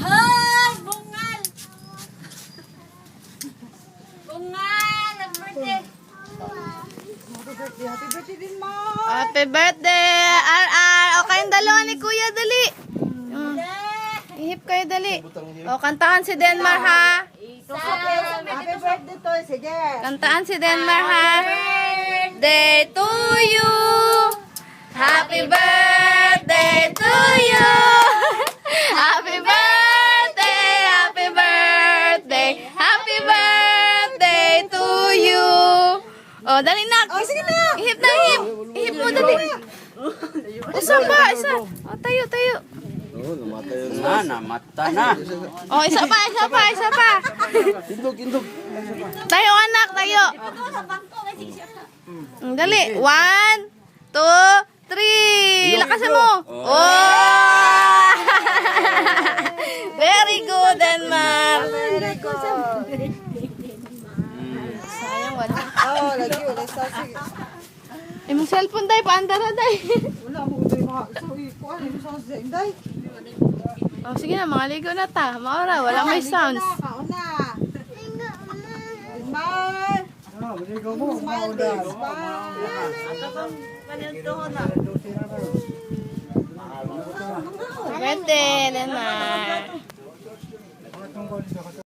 Hay! Bungal! Bungal! Happy birthday! Happy birthday din, Ma. Happy birthday! RR! O kayong dalawa ni Kuya, dali. Ihip kayo, dali. O, kantahan si Denmar, ha? Happy birthday to. Sige. Kantaan si Denmar, ha? Day to you. Happy birthday to you. Happy birthday, happy birthday, happy birthday to you. Oh, dali na. Oh, sige na. Ihip na, ihip. Ihip mo, dali. Isa pa, isa. Oh, tayo, tayo. Namata na. Oh, isa pa, isa pa, isa pa. Indog, indog. Tayo, anak, tayo. Dali. 1, 2, 3. Lakasan mo. Oh! Very good, Denmar. Very good. Sayang, wala. Oh, lagi. Wala sa sige. Imong cellphone, day. Paanda na, day. Wala mo utoy mga. So, ikuan. Ano sa sa inday? Oh, sige na, mga ligo na ta. Maura, wala may sounds. Kauna. Smile. Smile, babe. Birthday, Denmar.